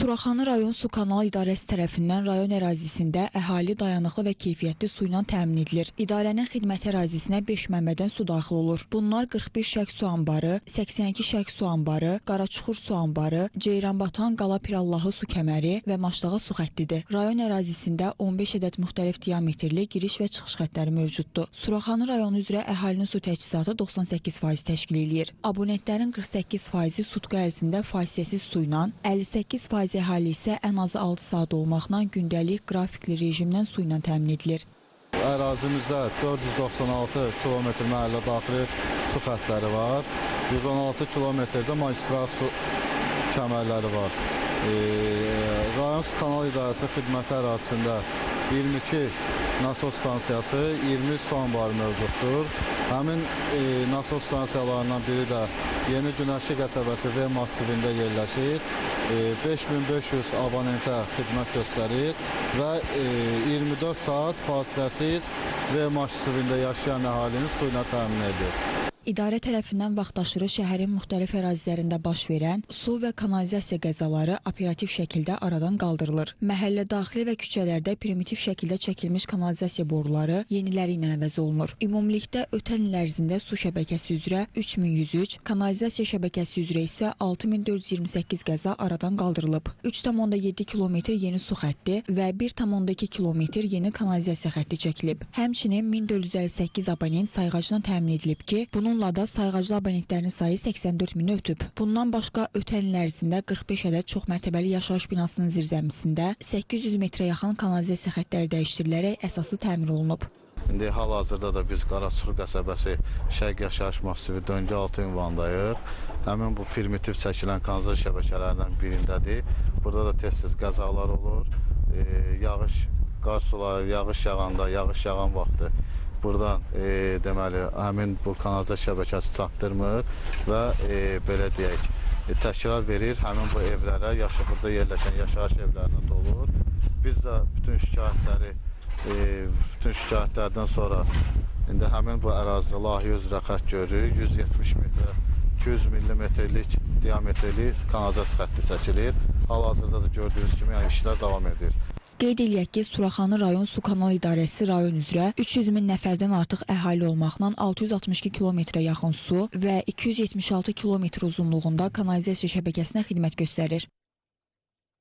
Suraxanı rayon su kanalı idarəsi tərəfindən rayon ərazisində əhali dayanıqlı və keyfiyyətli su ilə təmin edilir. İdarənin xidməti ərazisinə 5 mənbədən su daxil olur. Bunlar 41 şərq su anbarı, 82 şərq su anbarı, Qaraçuxur su anbarı, Ceyranbatan Qala Pirallahı su kəməri və Maşdağa su xəttidir. Rayon ərazisində 15 ədəd müxtəlif diametrli giriş və çıxış xəttləri mövcuddur. Suraxanı rayonu üzrə əhalinin su təchizatı 98% təşkil edir. Abonentlərin 48%-i sutku ərzində fasiləsiz su ilə, 58% əhali isə ən azı 6 saat olmaqla gündəlik qrafikli rejimlə su ilə təmin edilir. Ərazimizdə 496 kilometr məhəllə daxili su xəttləri var. 116 kilometrdə magistral su kəmərləri var. Rayon su kanal idarəsi xidməti ərazisində 22 nasos stansiyası, 20 su anbarı mövcuddur. Həmin nasos stansiyalarından biri də Yeni Günəşli qəsəbəsi V massivində yerləşir. 5500 abonentə xidmət göstərir və 24 saat fasiləsiz V massivində yaşayan əhalinin su ilə təmin edir. İdarə tərəfindən vaxtaşırı şəhərin müxtəlif ərazilərində baş verən su və kanalizasiya qəzaları operativ şəkildə aradan qaldırılır. Məhəllə daxili və küçələrdə primitiv şəkildə çəkilmiş kanalizasiya boruları yeniləri ilə əvəz olunur. Ümumilikdə ötən il ərzində su şəbəkəsi üzrə 3103, kanalizasiya şəbəkəsi üzrə isə 6428 qəza aradan qaldırılıb. 3,7 kilometr yeni su xətti və 1,2 kilometr yeni kanalizasiya xətti çəkilib. Həmçinin 1458 abonent sayğacla təmin edilib ki, bununla da sayğaclı abonentlərin sayı 84 mini ötüb. Bundan başqa ötən il ərzində 45 ədəd çoxmərtəbəli yaşayış binasının zirzəmisində 800 metrə yaxın kanalizasiya xəttləri dəyişdirilərək əsası təmir olunub. İndi hal-hazırda da biz Qaraçuxur qəsəbəsi Şərq yaşayış massivi döngü altı ünvandayıq. Həmin bu primitiv çəkilən kanalizasiya şəbəkələrindən birindədir. Burada da tez-tez qəzalar olur. Yağış, qar suları, yağış yağanda, yağış yağan vaxtı buradan deməli həmin bu kanalizasiya şəbəkəsi çatdırmır və belə deyək, təkrar verir həmin bu evlərə, burada yerləşən yaşayış evlərinə dolur. Biz də bütün şikayətlərdən sonra indi həmin bu ərazidə layihə üzrə xətt görürük. 170 metrə 200 millimetrlik diametrli kanalizasiya xətti çəkilir. Hal-hazırda da gördüyünüz kimi işlər davam edir. Qeyd eləyək ki, Suraxanı rayon su kanal idarəsi rayon üzrə 300 min nəfərdən artıq əhali olmaqla 662 kilometrə yaxın su və 276 kilometr uzunluğunda kanalizasiya şəbəkəsinə xidmət göstərir.